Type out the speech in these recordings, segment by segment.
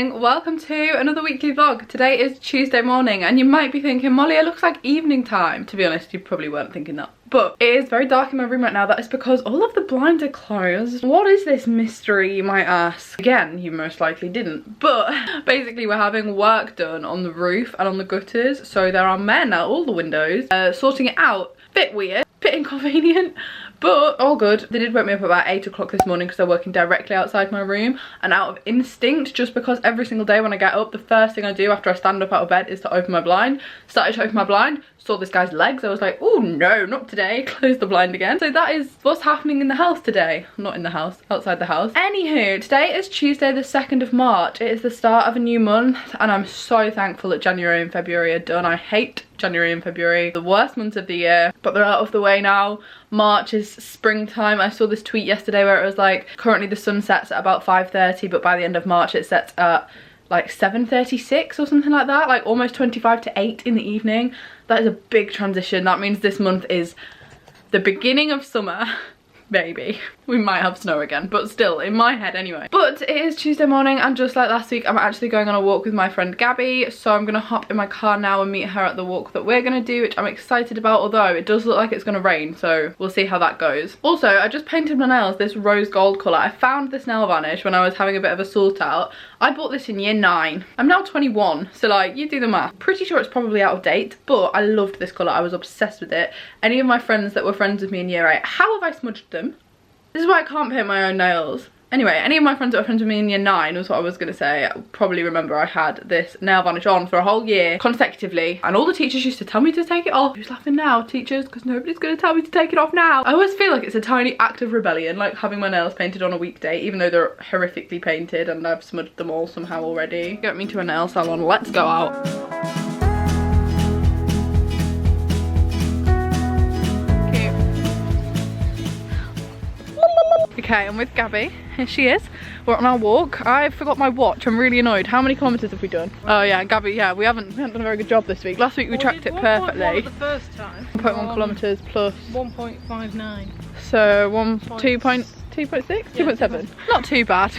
morning, welcome to another weekly vlog. Today is Tuesday morning and you might be thinking, Molly, it looks like evening time. To be honest, you probably weren't thinking that. But it is very dark in my room right now. That is because all of the blinds are closed. What is this mystery, you might ask? Again, you most likely didn't. But basically we're having work done on the roof and on the gutters. So there are men at all the windows sorting it out. Bit weird, bit inconvenient, but all good. They did wake me up about 8 o'clock this morning because they're working directly outside my room, and out of instinct, just because every single day when I get up, the first thing I do after I stand up out of bed is to open my blind. Started to open my blind, saw this guy's legs, I was like, oh no, not today. Close the blind again. So that is what's happening in the house today. Not in the house, outside the house. Anywho, today is Tuesday the 2nd of March. It is the start of a new month and I'm so thankful that January and February are done. I hate January and February, the worst months of the year, but they're out of the way now. March is springtime. I saw this tweet yesterday where it was like, currently the sun sets at about 5:30, but by the end of March it sets at like 7:36 or something like that, like almost 25 to 8 in the evening. That is a big transition. That means this month is the beginning of summer. Maybe we might have snow again, but still in my head anyway. But it is Tuesday morning and just like last week, I'm actually going on a walk with my friend Gabby, so I'm gonna hop in my car now and meet her at the walk that we're gonna do, which I'm excited about, although it does look like it's gonna rain, so we'll see how that goes. Also, I just painted my nails this rose gold colour. I found this nail varnish when I was having a bit of a sort out. I bought this in year 9. I'm now 21, so like, you do the math. Pretty sure it's probably out of date, but I loved this colour. I was obsessed with it. Any of my friends that were friends with me in year 8, how have I smudged them? This is why I can't paint my own nails. Anyway, any of my friends that were friends with me in year 9 was what I was going to say. I probably remember I had this nail varnish on for a whole year consecutively, and all the teachers used to tell me to take it off. Who's laughing now, teachers? Because nobody's going to tell me to take it off now. I always feel like it's a tiny act of rebellion, like having my nails painted on a weekday, even though they're horrifically painted and I've smudged them all somehow already. Get me to a nail salon, let's go out. Okay, I'm with Gabby. Here she is. We're on our walk. I forgot my watch. I'm really annoyed. How many kilometres have we done? Oh yeah, Gabby, yeah, we haven't done a very good job this week. Last week we tracked it perfectly. The first time. 1.1 kilometres plus 1.59. So 2.6? 2.7. Not too bad.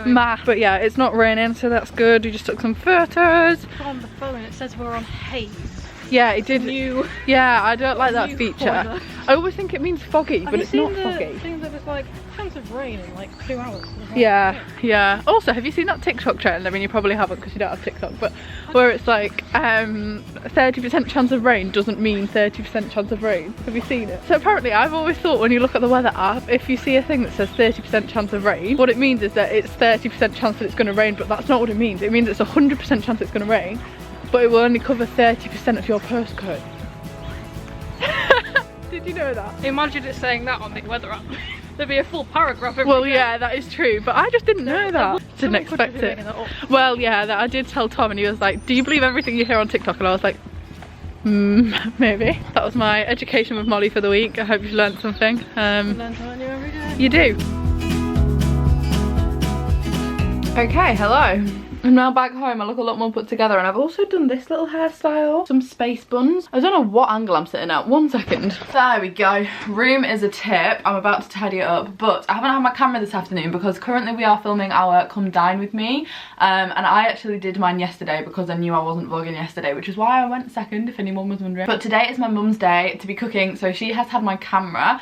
Math. But yeah, it's not raining, so that's good. We just took some photos. On the phone it says we're on haze. Yeah, it did. Yeah, I don't like that feature. Corner. I always think it means foggy, but it's not foggy. Things that it's like chance of rain in like 2 hours. Yeah, yeah. Also, have you seen that TikTok trend? I mean, you probably haven't because you don't have TikTok, but where it's like 30% chance of rain doesn't mean 30% chance of rain. Have you seen it? So apparently, I've always thought when you look at the weather app, if you see a thing that says 30% chance of rain, what it means is that it's 30% chance that it's going to rain, but that's not what it means. It means it's 100% chance it's going to rain, but it will only cover 30% of your postcode. Did you know that? Imagine it saying that on the weather app. There'd be a full paragraph every day. Yeah, that is true, but I just didn't know that. Didn't expect it. Well, yeah, that I did tell Tom and he was like, do you believe everything you hear on TikTok? And I was like, maybe. That was my education with Molly for the week. I hope you've learned something. Learn something new every day. You do. Okay, hello. I'm now back home. I look a lot more put together, and I've also done this little hairstyle, some space buns. I don't know what angle I'm sitting at. 1 second. There we go. Room is a tip. I'm about to tidy it up, but I haven't had my camera this afternoon because currently we are filming our Come Dine With Me, and I actually did mine yesterday because I knew I wasn't vlogging yesterday, which is why I went second, if anyone was wondering. But today is my mum's day to be cooking, so she has had my camera,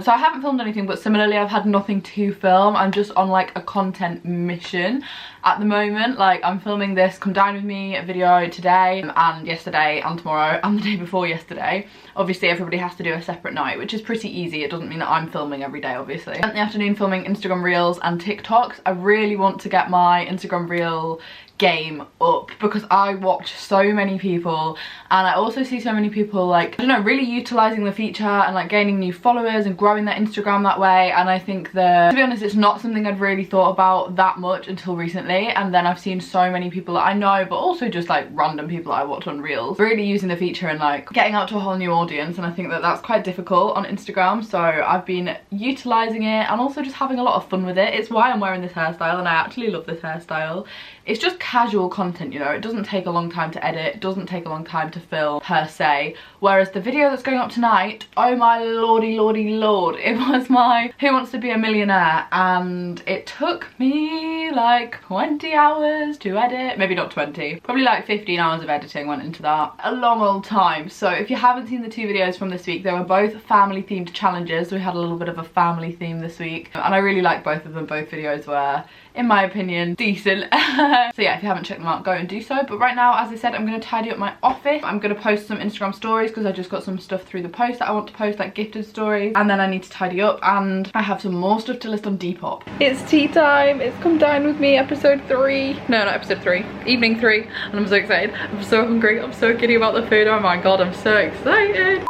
so I haven't filmed anything, but similarly I've had nothing to film. I'm just on like a content mission at the moment. Like, I'm filming this Come Dine With Me video today and yesterday and tomorrow and the day before yesterday. Obviously everybody has to do a separate night, which is pretty easy. It doesn't mean that I'm filming every day, obviously. I spent the afternoon filming Instagram Reels and TikToks. I really want to get my Instagram Reel game up because I watch so many people, and I also see so many people, like, I don't know, really utilising the feature and like gaining new followers and growing their Instagram that way. And I think that, to be honest, it's not something I'd really thought about that much until recently, and then I've seen so many people that I know, but also just like random people that I watch on Reels, really using the feature and like getting out to a whole new audience. And I think that that's quite difficult on Instagram, so I've been utilising it and also just having a lot of fun with it. It's why I'm wearing this hairstyle, and I actually love this hairstyle. It's just casual content, you know. It doesn't take a long time to edit, it doesn't take a long time to film per se, whereas the video that's going up tonight, oh my lordy lord, it was my Who Wants to Be a Millionaire, and it took me like 20 hours to edit. Maybe not 20, probably like 15 hours of editing went into that. A long old time. So if you haven't seen the 2 videos from this week, they were both family themed challenges. We had a little bit of a family theme this week, and I really liked both of them. Both videos were, in my opinion, decent. So yeah, if you haven't checked them out, go and do so. But right now, as I said, I'm going to tidy up my office. I'm going to post some Instagram stories because I just got some stuff through the post that I want to post, like gifted stories, and then I need to tidy up, and I have some more stuff to list on Depop. It's tea time. It's Come Dine With Me episode 3. No, not episode 3, evening 3, and I'm so excited. I'm so hungry. I'm so giddy about the food. Oh my god, I'm so excited.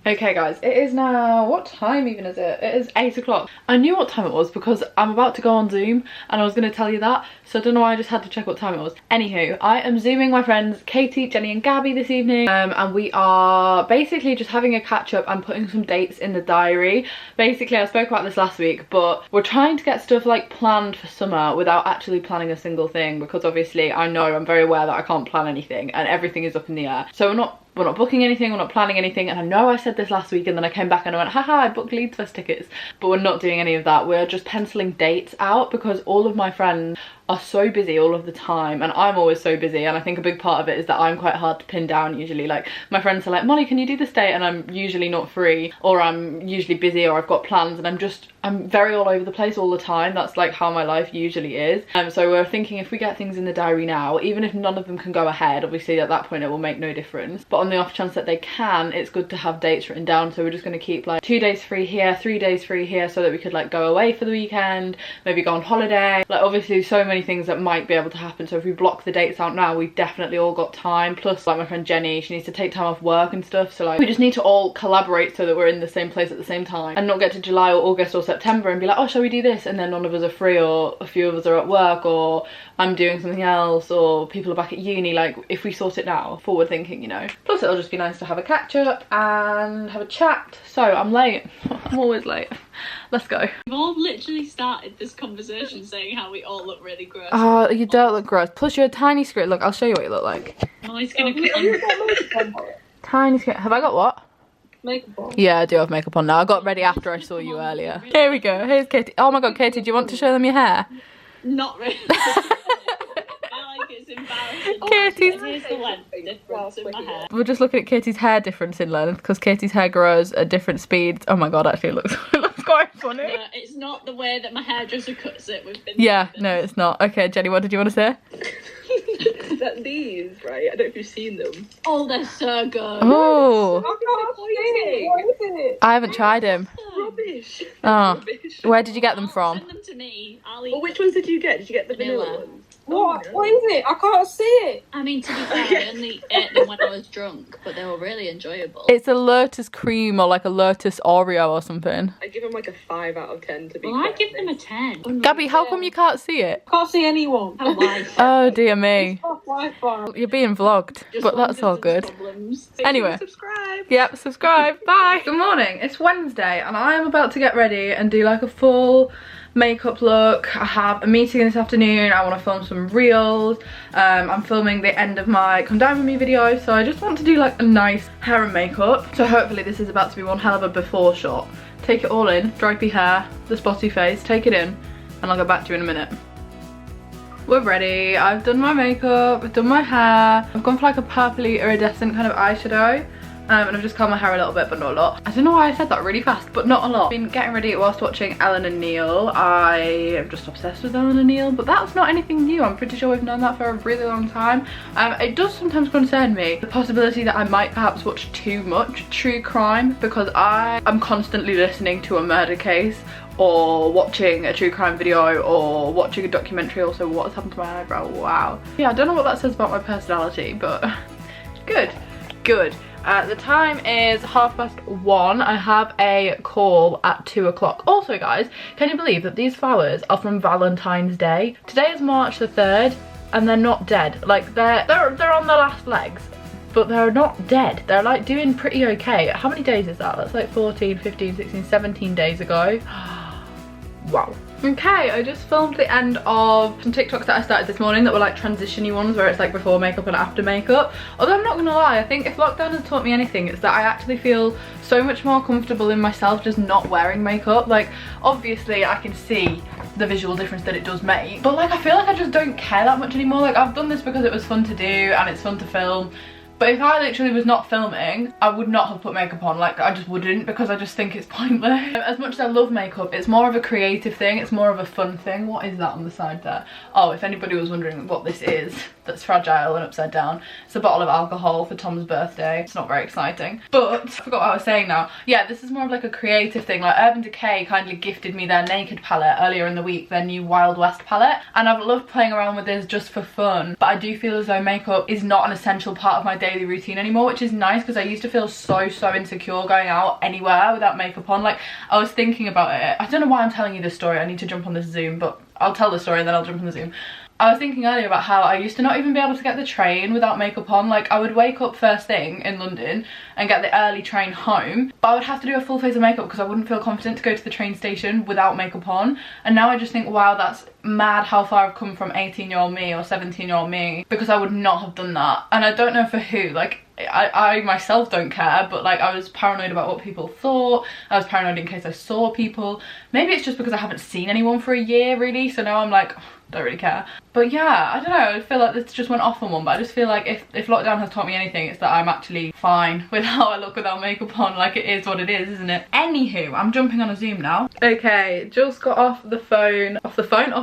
Okay guys, it is now, what time even is it? It is 8 o'clock. I knew what time it was because I'm about to go on Zoom and I was going to tell you that, so I don't know why I just had to check what time it was. Anywho, I am Zooming my friends Katie, Jenny and Gabby this evening, and we are basically just having a catch up and putting some dates in the diary. Basically, I spoke about this last week, but we're trying to get stuff like planned for summer without actually planning a single thing, because obviously I know, I'm very aware that I can't plan anything and everything is up in the air. So we're not booking anything, we're not planning anything, and I know I said this last week and then I came back and I went, haha, I booked Leeds Fest tickets, but we're not doing any of that. We're just penciling dates out because all of my friends are so busy all of the time, and I'm always so busy, and I think a big part of it is that I'm quite hard to pin down usually. Like, my friends are like, Molly, can you do this date? And I'm usually not free, or I'm usually busy, or I've got plans, and I'm very all over the place all the time. That's like how my life usually is. So we're thinking if we get things in the diary now, even if none of them can go ahead, obviously at that point it will make no difference, but on the off chance that they can, it's good to have dates written down. So we're just going to keep like 2 days free here, 3 days free here, so that we could like go away for the weekend, maybe go on holiday. Like, obviously so many things that might be able to happen, so if we block the dates out now, we've definitely all got time. Plus, like, my friend Jenny, she needs to take time off work and stuff, so like we just need to all collaborate so that we're in the same place at the same time, and not get to July or August or September and be like, oh, shall we do this, and then none of us are free, or a few of us are at work, or I'm doing something else, or people are back at uni. Like, if we sort it now, forward thinking, you know. Plus it'll just be nice to have a catch up and have a chat. So I'm late. I'm always late. Let's go. We've all literally started this conversation saying how we all look really gross. Oh, you don't look gross. Plus you're a tiny skirt. Look, I'll show you what you look like. Molly's gonna come. Tiny skirt. Have I got what? Makeup on. Yeah, I do have makeup on now. I got ready after I saw you earlier. Here we go. Here's Katie. Oh my god, Katie, do you want to show them your hair? Not really. I like it's embarrassing. Katie's. Here's the length difference in my hair. We're just looking at Katie's hair difference in length because Katie's hair grows at different speeds. Oh my god, actually it looks quite funny. It's not the way that my hairdresser cuts it. We've been. Yeah, no, it's not. Okay, Jenny, what did you want to say? That these, right? I don't know if you've seen them. Oh, they're so good. Oh. What is it? I haven't tried him. Rubbish. Oh. Rubbish. Where did you get them from? Send them to me. I'll eat Well, which ones did you get? Did you get the vanilla Vanilla. ones? What? What is it? I can't see it. I mean, to be fair, I only ate them when I was drunk, but they were really enjoyable. It's a Lotus cream or like a Lotus Oreo or something. I give them like a 5 out of 10 to be Well, I quite give them a honest. 10. Gabby, how come you can't see it? Can't see anyone. How life. Oh dear me. Off Wi-Fi. You're being vlogged, Just but that's one all of those good. problems. Make sure Anyway. you subscribe. Yep, subscribe. Bye. Good morning. It's Wednesday and I am about to get ready and do like a full makeup look. I have a meeting this afternoon. I want to film some reels. I'm filming the end of my Come Dine With Me video, so I just want to do like a nice hair and makeup. So hopefully this is about to be one hell of a before shot. Take it all in, dripey hair, the spotty face, take it in, and I'll get back to you in a minute. We're ready. I've done my makeup, I've done my hair. I've gone for like a purpley iridescent kind of eyeshadow. And I've just curled my hair a little bit, but not a lot. I don't know why I said that really fast, but not a lot. I've been getting ready whilst watching Ellen and Neil. I am just obsessed with Ellen and Neil, but that's not anything new. I'm pretty sure we've known that for a really long time. It does sometimes concern me, the possibility that I might perhaps watch too much true crime, because I am constantly listening to a murder case, or watching a true crime video, or watching a documentary. Also, what's happened to my eyebrow? Wow. Yeah, I don't know what that says about my personality, but good. The time is 1:30. I have a call at 2 o'clock. Also guys, can you believe that these flowers are from Valentine's Day? Today is March the 3rd and they're not dead. Like they're on the last legs, but they're not dead. They're like doing pretty okay. How many days is that? That's like 14, 15, 16, 17 days ago. Wow. Okay, I just filmed the end of some TikToks that I started this morning that were like transition-y ones where it's like before makeup and after makeup. Although I'm not gonna lie, I think if lockdown has taught me anything, it's that I actually feel so much more comfortable in myself just not wearing makeup. Like, obviously I can see the visual difference that it does make, but like I feel like I just don't care that much anymore. Like, I've done this because it was fun to do and it's fun to film. But if I literally was not filming, I would not have put makeup on. Like, I just wouldn't, because I just think it's pointless. As much as I love makeup, it's more of a creative thing. It's more of a fun thing. What is that on the side there? Oh, if anybody was wondering what this is, that's fragile and upside down. It's a bottle of alcohol for Tom's birthday. It's not very exciting. But, I forgot what I was saying now. Yeah, this is more of like a creative thing. Like, Urban Decay kindly gifted me their Naked palette earlier in the week, their new Wild West palette. And I've loved playing around with this just for fun. But I do feel as though makeup is not an essential part of my daily routine anymore, which is nice, because I used to feel so insecure going out anywhere without makeup on. Like, I was thinking about it. I don't know why I'm telling you this story. I need to jump on this Zoom, but I'll tell the story and then I'll jump on the Zoom. I was thinking earlier about how I used to not even be able to get the train without makeup on. Like, I would wake up first thing in London and get the early train home, but I would have to do a full face of makeup because I wouldn't feel confident to go to the train station without makeup on. And now I just think, wow, that's mad how far I've come from 18-year-old me or 17-year-old me, because I would not have done that. And I don't know for who. Like, I myself don't care, but like, I was paranoid about what people thought. I was paranoid in case I saw people. Maybe it's just because I haven't seen anyone for a year really, so now I'm like, don't really care. But yeah, I don't know, I feel like this just went off on one, but I just feel like if lockdown has taught me anything, it's that I'm actually fine with how I look without makeup on. Like, it is what it is, isn't it? Anywho, I'm jumping on a Zoom now. Okay, just got off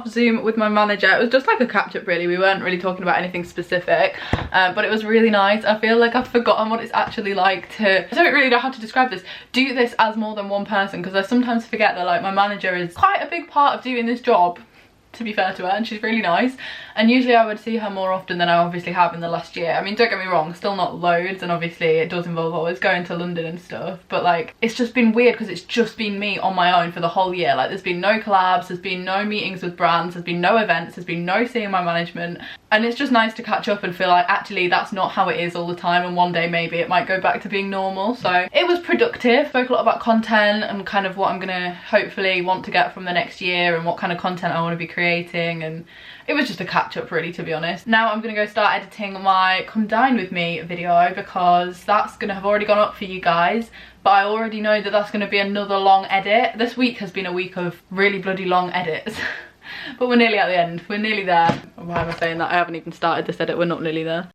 Zoom with my manager. It was just like a catch up really. We weren't really talking about anything specific, but it was really nice. I feel like I've forgotten what it's actually like to, I don't really know how to describe this, do this as more than one person, because I sometimes forget that like my manager is quite a big part of doing this job, to be fair to her, and she's really nice. And usually I would see her more often than I obviously have in the last year. I mean, don't get me wrong, still not loads, and obviously it does involve always going to London and stuff, but like, it's just been weird because it's just been me on my own for the whole year. Like, there's been no collabs, there's been no meetings with brands, there's been no events, there's been no seeing my management, and it's just nice to catch up and feel like actually that's not how it is all the time, and one day maybe it might go back to being normal. So it was productive. Spoke a lot about content and kind of what I'm gonna hopefully want to get from the next year and what kind of content I want to be creating, and it was just a catch up really, to be honest. Now I'm gonna go start editing my Come Dine With Me video, because that's gonna have already gone up for you guys, but I already know that that's gonna be another long edit. This week has been a week of really bloody long edits. But we're nearly at the end, we're nearly there. Why am I saying that? I haven't even started this edit, we're not nearly there.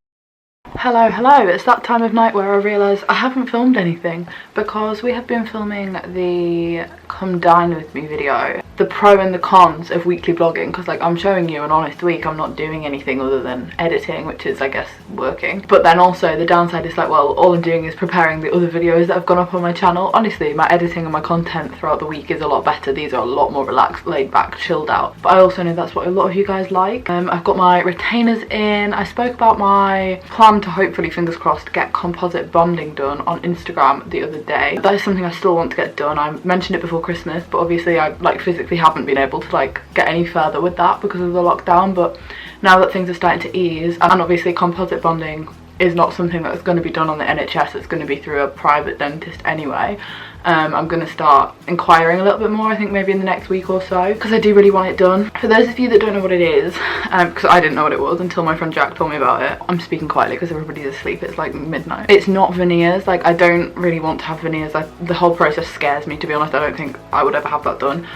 Hello, it's that time of night where I realise I haven't filmed anything, because we have been filming the Come Dine With Me video, the pro and the cons of weekly vlogging, because like, I'm showing you an honest week. I'm not doing anything other than editing, which is I guess working, but then also the downside is like, well, all I'm doing is preparing the other videos that have gone up on my channel. Honestly, my editing and my content throughout the week is a lot better. These are a lot more relaxed, laid back, chilled out, but I also know that's what a lot of you guys like. I've got my retainers in. I spoke about my plan to hopefully, fingers crossed, get composite bonding done on Instagram the other day. That is something I still want to get done. I mentioned it before Christmas, but obviously I like physically haven't been able to like get any further with that because of the lockdown. But now that things are starting to ease, and obviously composite bonding is not something that's going to be done on the NHS, it's going to be through a private dentist anyway. I'm going to start inquiring a little bit more, I think maybe in the next week or so, because I do really want it done. For those of you that don't know what it is, because I didn't know what it was until my friend Jack told me about it. I'm speaking quietly because everybody's asleep, it's like midnight. It's not veneers. Like, I don't really want to have veneers. The whole process scares me, to be honest. I don't think I would ever have that done.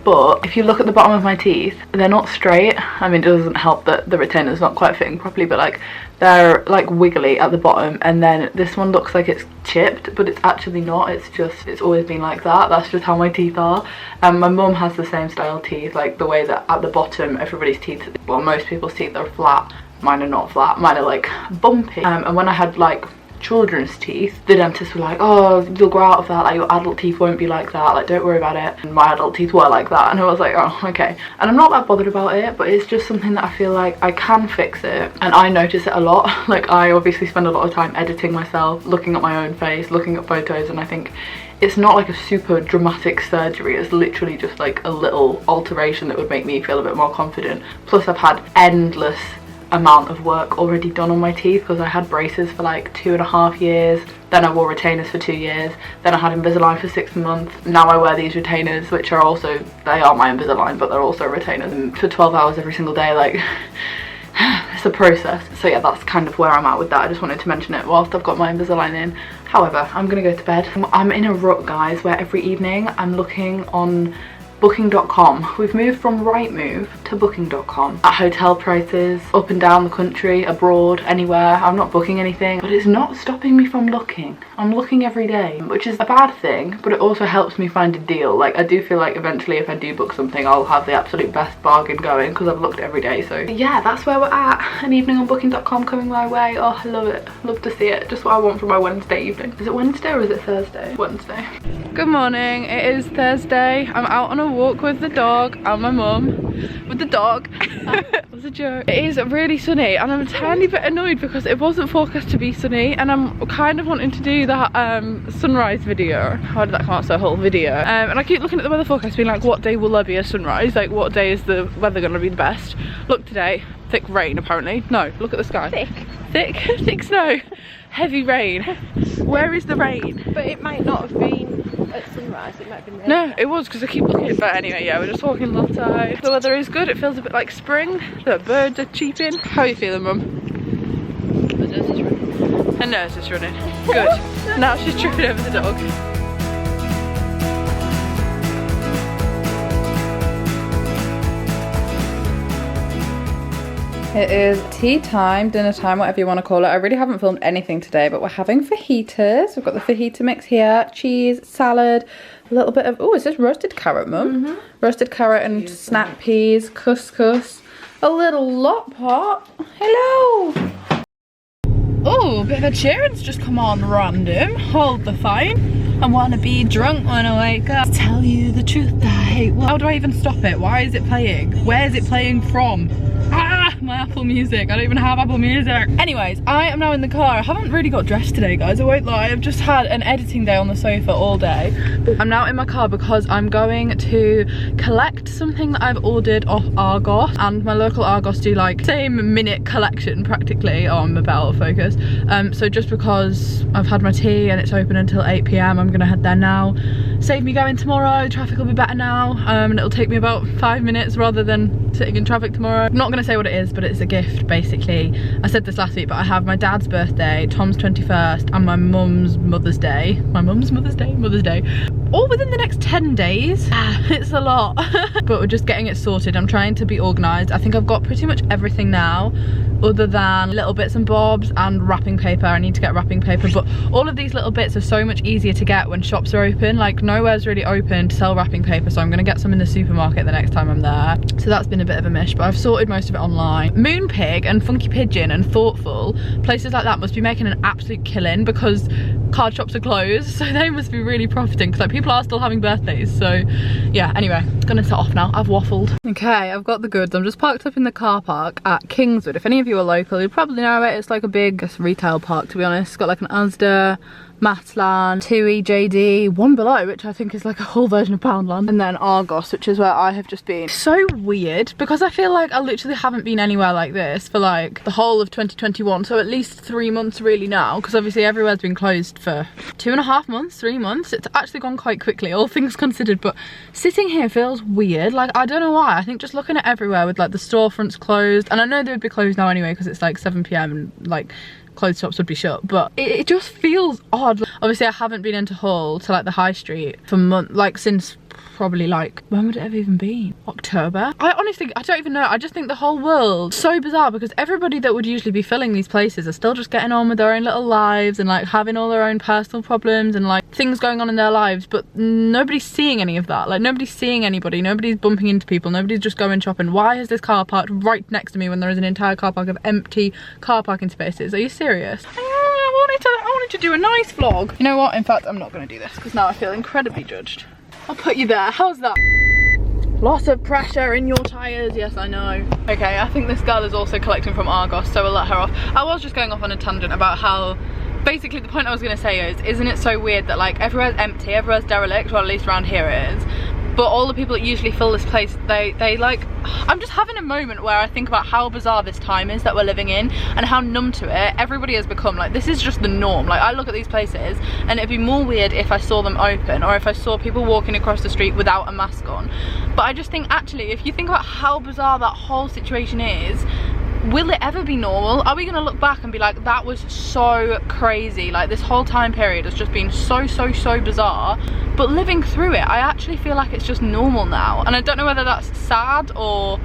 But if you look at the bottom of my teeth, they're not straight. I mean, it doesn't help that the retainer's not quite fitting properly, but like, they're like wiggly at the bottom, and then this one looks like it's chipped, but it's actually not. It's always been like that. That's just how my teeth are. My mum has the same style teeth, like the way that at the bottom everybody's teeth, well, most people's teeth are flat. Mine are not flat, mine are like bumpy. And when I had like children's teeth, the dentists were like, oh, you'll grow out of that, like your adult teeth won't be like that, like don't worry about it. And my adult teeth were like that, and I was like, oh, okay. And I'm not that bothered about it, but it's just something that I feel like I can fix it, and I notice it a lot. Like, I obviously spend a lot of time editing myself, looking at my own face, looking at photos, and I think it's not like a super dramatic surgery. It's literally just like a little alteration that would make me feel a bit more confident. Plus I've had endless amount of work already done on my teeth, because I had braces for like 2.5 years, then I wore retainers for 2 years, then I had Invisalign for 6 months. Now I wear these retainers, which are also, they are my Invisalign, but they're also retainers, and for 12 hours every single day, like it's a process. So yeah, that's kind of where I'm at with that. I just wanted to mention it whilst I've got my Invisalign in. However, I'm gonna go to bed. I'm in a rut, guys, where every evening I'm looking on booking.com. We've moved from Rightmove to booking.com at hotel prices up and down the country, abroad, anywhere. I'm not booking anything, but it's not stopping me from looking. I'm looking every day, which is a bad thing, but it also helps me find a deal. Like, I do feel like eventually if I do book something, I'll have the absolute best bargain going because I've looked every day. So yeah, that's where we're at. An evening on booking.com coming my way. Oh, I love it. Love to see it. Just what I want for my Wednesday evening. Is it Wednesday or is it Thursday? Wednesday. Good morning. It is Thursday. I'm out on a walk with the dog and my mum. With the dog. It was a joke. It is really sunny and I'm a tiny bit annoyed because it wasn't forecast to be sunny, and I'm kind of wanting to do that sunrise video. How did that come out? So a whole video. And I keep looking at the weather forecast being like, what day will there be a sunrise? Like, what day is the weather going to be the best? Look today, thick rain apparently. No, look at the sky. Thick snow. Heavy rain. Where is the rain? But it might not have been at sunrise, it might have been rain. No, it was, because I keep looking. But anyway, yeah, we're just walking outside. The weather is good. It feels a bit like spring. The birds are cheeping. How are you feeling, Mum? The nurse is running. Her nurse is running. Good. Now she's tripping over the dog. It is tea time, dinner time, whatever you want to call it. I really haven't filmed anything today, but we're having fajitas. We've got the fajita mix here, cheese, salad, a little bit of, oh, is this roasted carrot, Mum? Roasted carrot and snap peas, couscous, a little lot pot. Hello. Oh, a bit of a cheering's just come on random. Hold the phone. I want to be drunk when I wake up. Tell you the truth, I hate. How do I even stop it? Why is it playing? Where is it playing from? Ah, my Apple Music. I don't even have Apple Music. Anyways, I am now in the car. I haven't really got dressed today, guys. I won't lie. I've just had an editing day on the sofa all day. I'm now in my car because I'm going to collect something that I've ordered off Argos. And my local Argos do like same minute collection practically. Oh, I'm a bit out of focus. So just because I've had my tea and it's open until 8 PM, I'm gonna head there now. Save me going tomorrow. Traffic will be better now. And it'll take me about 5 minutes rather than sitting in traffic tomorrow. I'm not gonna say what it is, but it's a gift basically. I said this last week, but I have my dad's birthday, Tom's 21st, and my mum's Mother's Day. My mum's Mother's Day, all within the next 10 days. It's a lot. But we're just getting it sorted. I'm trying to be organised. I think I've got pretty much everything now, other than little bits and bobs and wrapping paper. I need to get wrapping paper, but all of these little bits are so much easier to get when shops are open. Like, nowhere's really open to sell wrapping paper, so I'm gonna get some in the supermarket the next time I'm there. So that's been a bit of a mish, but I've sorted most of it online. Moonpig and Funky Pigeon and Thoughtful, places like that must be making an absolute killing because card shops are closed, so they must be really profiting because like people are still having birthdays. So yeah, anyway, gonna set off now. I've waffled. Okay, I've got the goods. I'm just parked up in the car park at Kingswood. If any of you are local, you probably know it. It's like a big retail park, to be honest. It's got like an Asda, Matsland, TUI, JD, One Below, which I think is like a whole version of Poundland, and then Argos, which is where I have just been. So weird, because I feel like I literally haven't been anywhere like this for like the whole of 2021, so at least 3 months really now, because obviously everywhere's been closed for 2.5 months, 3 months. It's actually gone quite quickly, all things considered, but sitting here feels weird. Like, I don't know why. I think just looking at everywhere with like the storefronts closed, and I know they would be closed now anyway because it's like 7 PM and like clothes shops would be shut, but it just feels odd. Obviously I haven't been into Hull to like the high street for months, like since probably like, when would it have even been? October? I honestly, I don't even know. I just think the whole world so bizarre because everybody that would usually be filling these places are still just getting on with their own little lives and like having all their own personal problems and like things going on in their lives, but nobody's seeing any of that. Like, nobody's seeing anybody, nobody's bumping into people, nobody's just going shopping. Why is this car parked right next to me when there is an entire car park of empty car parking spaces? Are you serious? I wanted to do a nice vlog. You know what? In fact, I'm not going to do this because now I feel incredibly judged. I'll put you there. How's that? Lots of pressure in your tyres. Yes, I know. Okay, I think this girl is also collecting from Argos, so we'll let her off. I was just going off on a tangent about how, basically the point I was going to say is, isn't it so weird that like everywhere's empty, everywhere's derelict, or at least around here it is, but all the people that usually fill this place, they like, I'm just having a moment where I think about how bizarre this time is that we're living in and how numb to it everybody has become. Like, this is just the norm. Like, I look at these places and it'd be more weird if I saw them open or if I saw people walking across the street without a mask on. But I just think, actually, if you think about how bizarre that whole situation is, will it ever be normal? Are we gonna look back and be like, that was so crazy, like this whole time period has just been so bizarre? But living through it, I actually feel like it's just normal now, and I don't know whether that's sad or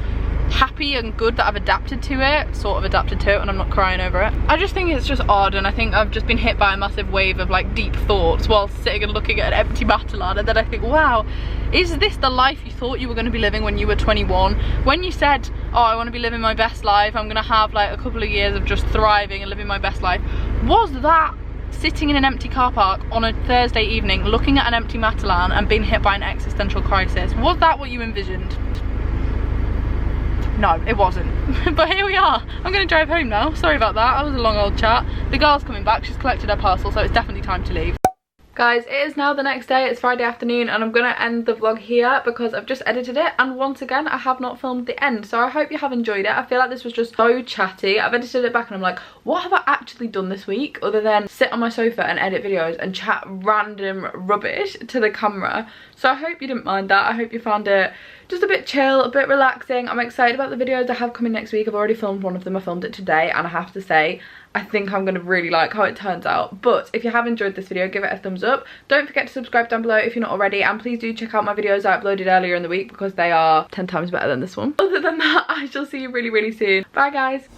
happy and good that I've adapted to it, sort of adapted to it, and I'm not crying over it. I just think it's just odd, and I think I've just been hit by a massive wave of like deep thoughts while sitting and looking at an empty Matalan, and then I think, wow, is this the life you thought you were going to be living when you were 21? When you said, oh, I want to be living my best life, I'm going to have like a couple of years of just thriving and living my best life, was that sitting in an empty car park on a Thursday evening looking at an empty Matalan and being hit by an existential crisis? Was that what you envisioned? No, it wasn't. But here we are. I'm gonna drive home now. Sorry about that. That was a long old chat. The girl's coming back. She's collected her parcel, so it's definitely time to leave. Guys, it is now the next day. It's Friday afternoon, and I'm gonna end the vlog here because I've just edited it, and once again I have not filmed the end, so I hope you have enjoyed it. I feel like this was just so chatty. I've edited it back and I'm like, what have I actually done this week other than sit on my sofa and edit videos and chat random rubbish to the camera? So I hope you didn't mind that. I hope you found it just a bit chill, a bit relaxing. I'm excited about the videos I have coming next week. I've already filmed one of them. I filmed it today, and I have to say, I think I'm gonna really like how it turns out. But if you have enjoyed this video, give it a thumbs up. Don't forget to subscribe down below if you're not already, and please do check out my videos I uploaded earlier in the week because they are 10 times better than this one. Other than that, I shall see you really soon. Bye guys.